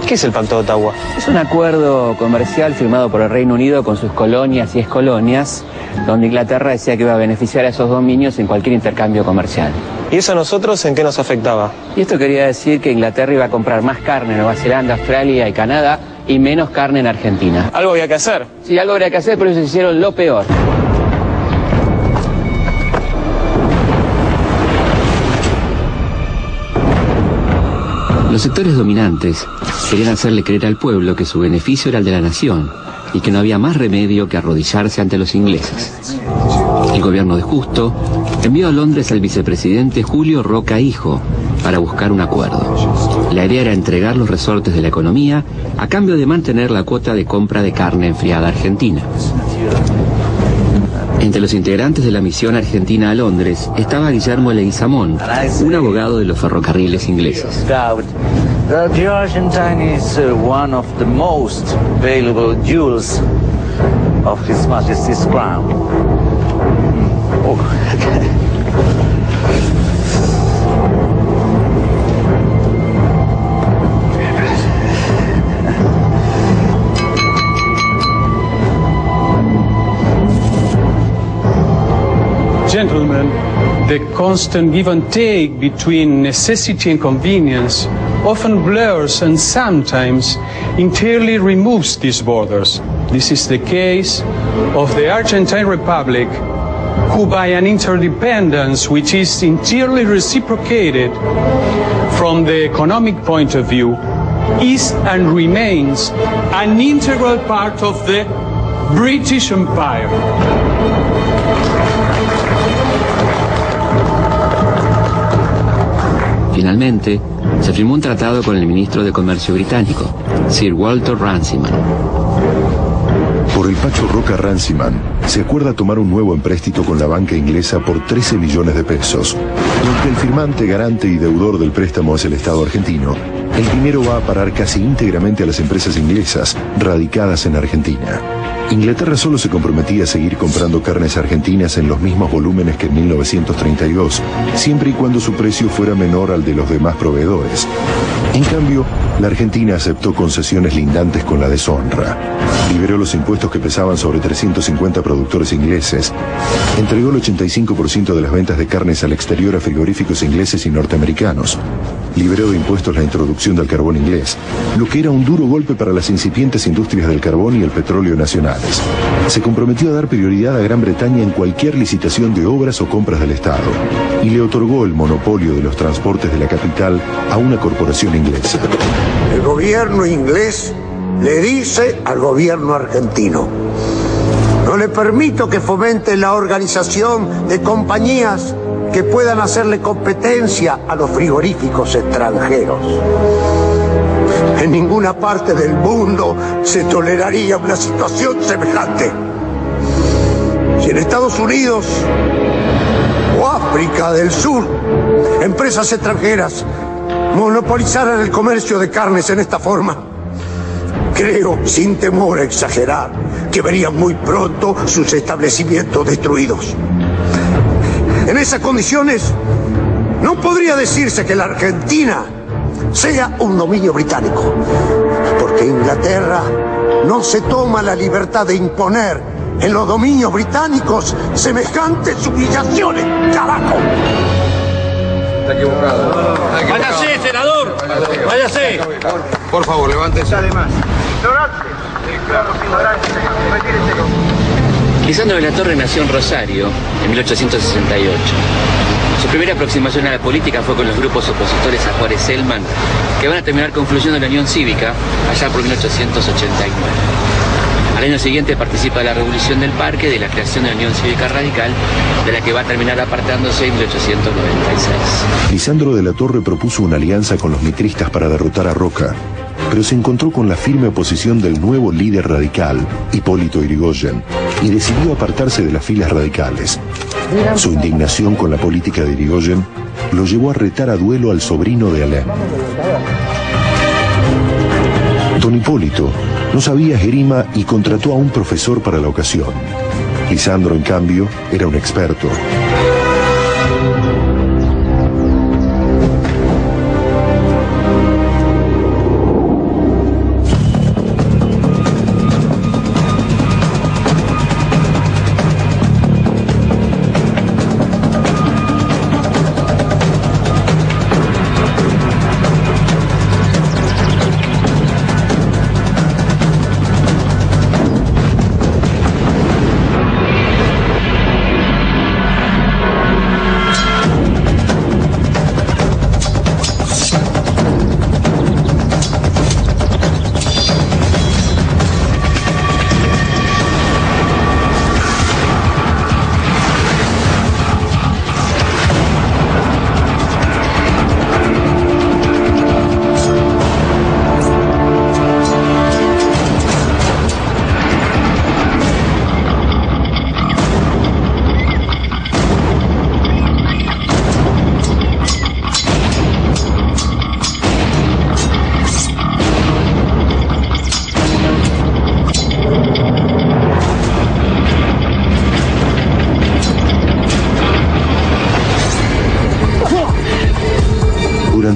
¿Qué es el Pacto de Ottawa? Es un acuerdo comercial firmado por el Reino Unido con sus colonias y excolonias, donde Inglaterra decía que iba a beneficiar a esos dominios en cualquier intercambio comercial. ¿Y eso a nosotros en qué nos afectaba? Y esto quería decir que Inglaterra iba a comprar más carne en Nueva Zelanda, Australia y Canadá y menos carne en Argentina. Algo había que hacer. Sí, algo habría que hacer, pero ellos hicieron lo peor. Los sectores dominantes querían hacerle creer al pueblo que su beneficio era el de la nación y que no había más remedio que arrodillarse ante los ingleses. El gobierno de Justo envió a Londres al vicepresidente Julio Roca Hijo para buscar un acuerdo. La idea era entregar los resortes de la economía a cambio de mantener la cuota de compra de carne enfriada argentina. Entre los integrantes de la misión argentina a Londres estaba Guillermo Leguizamón, un abogado de los ferrocarriles ingleses. The Argentine is one of the most valuable jewels of His Majesty's crown. Gentlemen, the constant give and take between necessity and convenience often blurs and sometimes entirely removes these borders. This is the case of the Argentine Republic, who by an interdependence which is entirely reciprocated from the economic point of view, is and remains an integral part of the British Empire. Finalmente, se firmó un tratado con el ministro de Comercio británico, Sir Walter Runciman. Por el Pacho Roca Runciman, se acuerda tomar un nuevo empréstito con la banca inglesa por 13 millones de pesos. Y aunque el firmante, garante y deudor del préstamo es el Estado argentino, el dinero va a parar casi íntegramente a las empresas inglesas radicadas en Argentina. Inglaterra solo se comprometía a seguir comprando carnes argentinas en los mismos volúmenes que en 1932, siempre y cuando su precio fuera menor al de los demás proveedores. En cambio, la Argentina aceptó concesiones lindantes con la deshonra. Liberó los impuestos que pesaban sobre 350 productores ingleses. Entregó el 85% de las ventas de carnes al exterior a frigoríficos ingleses y norteamericanos. Liberó de impuestos la introducción del carbón inglés, lo que era un duro golpe para las incipientes industrias del carbón y el petróleo nacionales. Se comprometió a dar prioridad a Gran Bretaña en cualquier licitación de obras o compras del Estado, y le otorgó el monopolio de los transportes de la capital a una corporación inglesa. El gobierno inglés le dice al gobierno argentino: no le permito que fomente la organización de compañías que puedan hacerle competencia a los frigoríficos extranjeros. En ninguna parte del mundo se toleraría una situación semejante. Si en Estados Unidos o África del Sur empresas extranjeras monopolizaran el comercio de carnes en esta forma, creo, sin temor a exagerar, que verían muy pronto sus establecimientos destruidos. En esas condiciones, no podría decirse que la Argentina sea un dominio británico, porque Inglaterra no se toma la libertad de imponer en los dominios británicos semejantes humillaciones, carajo. Está equivocado. ¡Váyase, senador! ¡Váyase! Por favor, levántese. Además, Lisandro de la Torre nació en Rosario en 1868. Su primera aproximación a la política fue con los grupos opositores a Juárez Selman, que van a terminar confluyendo en la Unión Cívica allá por 1889. Al año siguiente participa de la Revolución del Parque, de la creación de la Unión Cívica Radical, de la que va a terminar apartándose en 1896. Lisandro de la Torre propuso una alianza con los mitristas para derrotar a Roca, pero se encontró con la firme oposición del nuevo líder radical, Hipólito Yrigoyen, y decidió apartarse de las filas radicales. Su indignación con la política de Yrigoyen lo llevó a retar a duelo al sobrino de Alem. Don Hipólito no sabía esgrima y contrató a un profesor para la ocasión. Lisandro, en cambio, era un experto.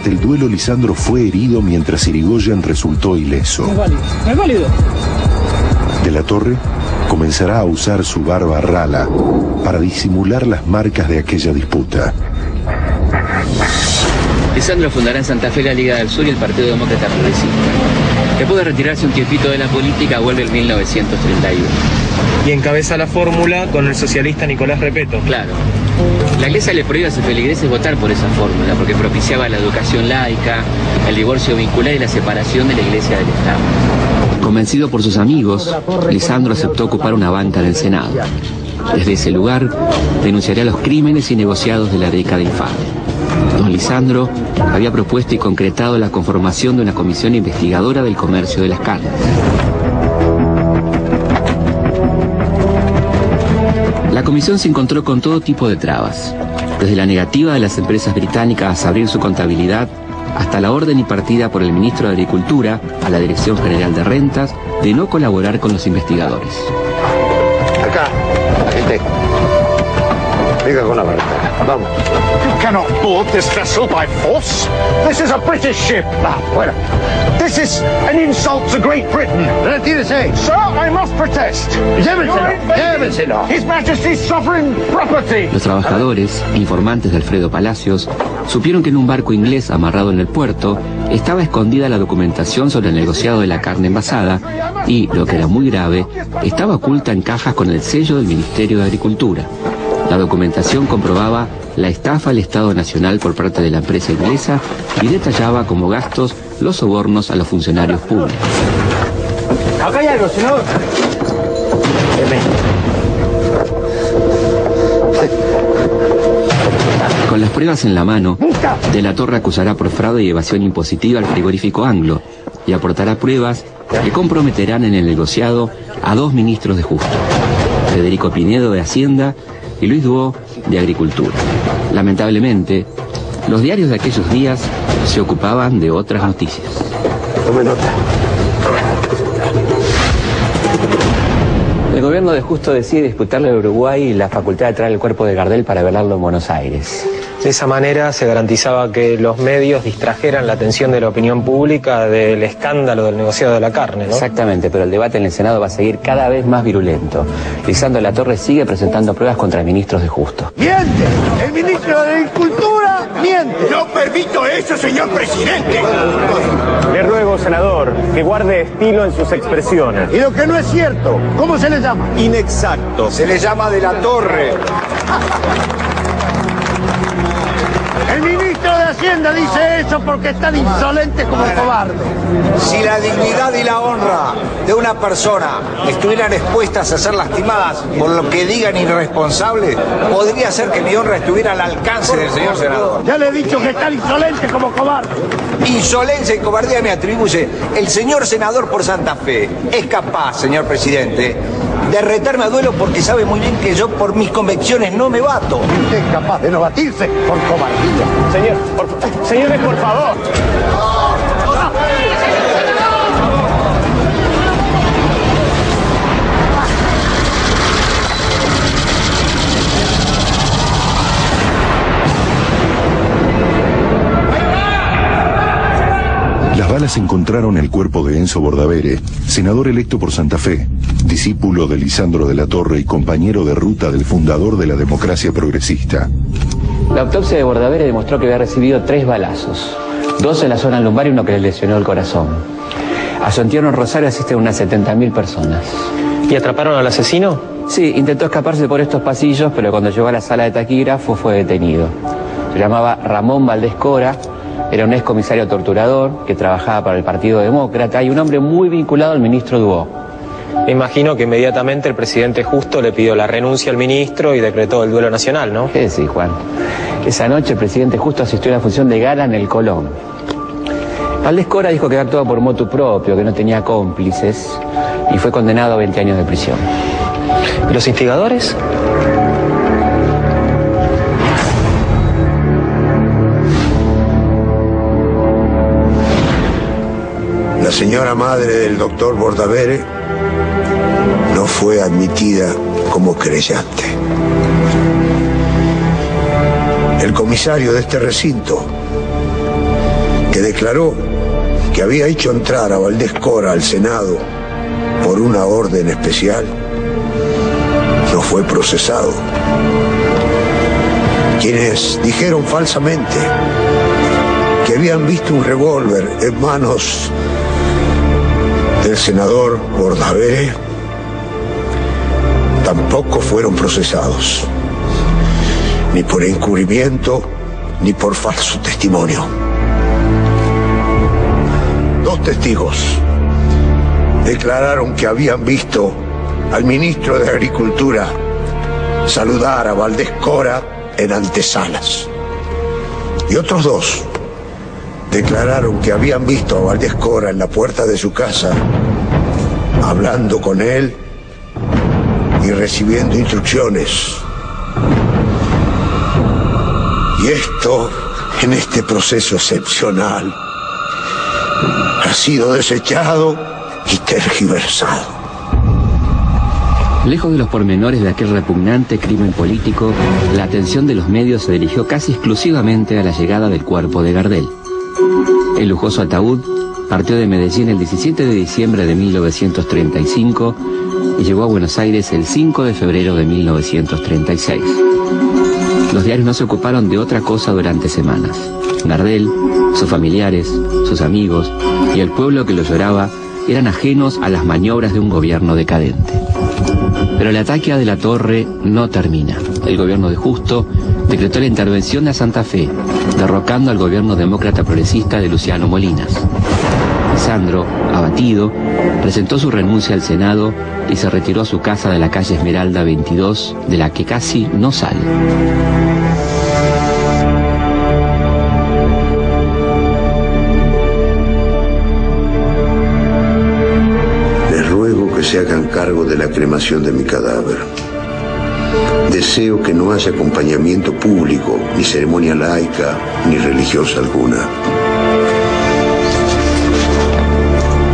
Durante el duelo, Lisandro fue herido mientras Irigoyen resultó ileso. No es válido. De la Torre comenzará a usar su barba rala para disimular las marcas de aquella disputa. Lisandro fundará en Santa Fe la Liga del Sur y el Partido Demócrata Progresista. Después de retirarse un tiempito de la política, vuelve en 1931. Y encabeza la fórmula con el socialista Nicolás Repetto. Claro. La Iglesia le prohíbe a sus feligreses votar por esa fórmula, porque propiciaba la educación laica, el divorcio vincular y la separación de la Iglesia del Estado. Convencido por sus amigos, Lisandro aceptó ocupar una banca en el Senado. Desde ese lugar, denunciaría los crímenes y negociados de la década infame. Don Lisandro había propuesto y concretado la conformación de una comisión investigadora del comercio de las carnes. La comisión se encontró con todo tipo de trabas, desde la negativa de las empresas británicas a abrir su contabilidad, hasta la orden impartida por el ministro de Agricultura a la Dirección General de Rentas de no colaborar con los investigadores. Acá, agente. Venga con la barca. Vamos. You cannot board this vessel by force. This is a British ship. Fuera. This is an insult to Great Britain. Retírese. Sir, I must protest. Llévenselo. His Majesty's sovereign property. Los trabajadores, informantes de Alfredo Palacios, supieron que en un barco inglés amarrado en el puerto estaba escondida la documentación sobre el negociado de la carne envasada y, lo que era muy grave, estaba oculta en cajas con el sello del Ministerio de Agricultura. La documentación comprobaba la estafa al Estado Nacional por parte de la empresa inglesa y detallaba como gastos los sobornos a los funcionarios públicos. Acá hay algo, senador. Con las pruebas en la mano, De la Torre acusará por fraude y evasión impositiva al frigorífico Anglo y aportará pruebas que comprometerán en el negociado a dos ministros de Justo, Federico Pinedo de Hacienda y Luis Duó de Agricultura. Lamentablemente, los diarios de aquellos días se ocupaban de otras noticias. Tome nota. El gobierno de Justo decide disputarle a Uruguay la facultad de traer el cuerpo de Gardel para velarlo en Buenos Aires. De esa manera se garantizaba que los medios distrajeran la atención de la opinión pública del escándalo del negociado de la carne, ¿no? Exactamente, pero el debate en el Senado va a seguir cada vez más virulento. Lisandro de la Torre sigue presentando pruebas contra ministros de Justo. ¡Miente! El ministro de Agricultura miente. No permito eso, señor presidente. Le ruego, senador, que guarde estilo en sus expresiones. Y lo que no es cierto, ¿cómo se le llama? Inexacto. Se le llama de la Torre. El ministro de Hacienda dice eso porque es tan insolente como cobarde. Si la dignidad y la honra de una persona estuvieran expuestas a ser lastimadas por lo que digan irresponsables, podría ser que mi honra estuviera al alcance del señor senador. Ya le he dicho que es tan insolente como cobarde. Insolencia y cobardía me atribuye el señor senador por Santa Fe. Es capaz, señor presidente, de retarme a duelo porque sabe muy bien que yo por mis convicciones no me bato. Usted es capaz de no batirse por cobardía. Señores, por favor. Las balas encontraron el cuerpo de Enzo Bordavere, senador electo por Santa Fe, discípulo de Lisandro de la Torre y compañero de ruta del fundador de la democracia progresista. La autopsia de Bordavere demostró que había recibido 3 balazos, 2 en la zona lumbar y uno que le lesionó el corazón. A su entierro en Rosario asisten unas 70.000 personas. ¿Y atraparon al asesino? Sí, intentó escaparse por estos pasillos, pero cuando llegó a la sala de taquígrafo fue detenido. Se llamaba Ramón Valdés Cora, era un excomisario torturador que trabajaba para el Partido Demócrata y un hombre muy vinculado al ministro Duó. Me imagino que inmediatamente el presidente Justo le pidió la renuncia al ministro y decretó el duelo nacional, ¿no? Sí, Juan. Esa noche el presidente Justo asistió a una función de gala en el Colón. Valdés Cora dijo que había actuado por motu propio, que no tenía cómplices y fue condenado a 20 años de prisión. ¿Y los instigadores? La señora madre del doctor Bordavere no fue admitida como creyente. El comisario de este recinto declaró que había hecho entrar a Valdés Cora al Senado por una orden especial, no fue procesado. Quienes dijeron falsamente que habían visto un revólver en manos del senador Bordaberry tampoco fueron procesados, ni por encubrimiento ni por falso testimonio. Dos testigos declararon que habían visto al ministro de Agricultura saludar a Valdés Cora en antesalas. Y otros dos declararon que habían visto a Valdés Cora en la puerta de su casa, hablando con él y recibiendo instrucciones. Y esto, en este proceso excepcional, ha sido desechado y tergiversado. Lejos de los pormenores de aquel repugnante crimen político, la atención de los medios se dirigió casi exclusivamente a la llegada del cuerpo de Gardel. El lujoso ataúd partió de Medellín el 17 de diciembre de 1935 y llegó a Buenos Aires el 5 de febrero de 1936. Los diarios no se ocuparon de otra cosa durante semanas. Gardel, sus familiares, sus amigos y el pueblo que lo lloraba eran ajenos a las maniobras de un gobierno decadente. Pero el ataque a De la Torre no termina. El gobierno de Justo decretó la intervención a Santa Fe, derrocando al gobierno demócrata progresista de Luciano Molinas. Sandro, abatido, presentó su renuncia al Senado y se retiró a su casa de la calle Esmeralda 22, de la que casi no sale. Se hagan cargo de la cremación de mi cadáver. Deseo que no haya acompañamiento público, ni ceremonia laica, ni religiosa alguna.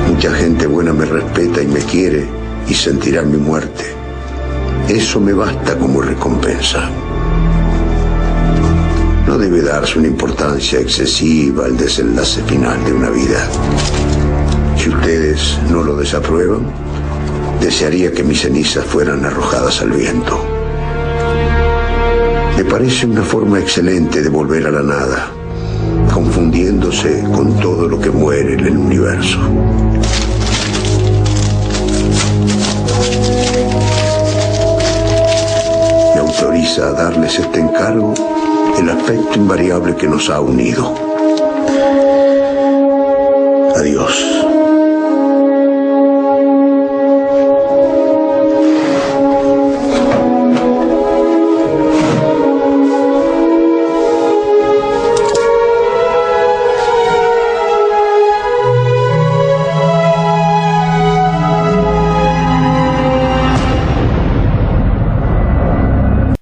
Mucha gente buena me respeta y me quiere y sentirá mi muerte. Eso me basta como recompensa. No debe darse una importancia excesiva al desenlace final de una vida. Si ustedes no lo desaprueban, desearía que mis cenizas fueran arrojadas al viento. Me parece una forma excelente de volver a la nada, confundiéndose con todo lo que muere en el universo. Me autoriza a darles este encargo el aspecto invariable que nos ha unido. Adiós.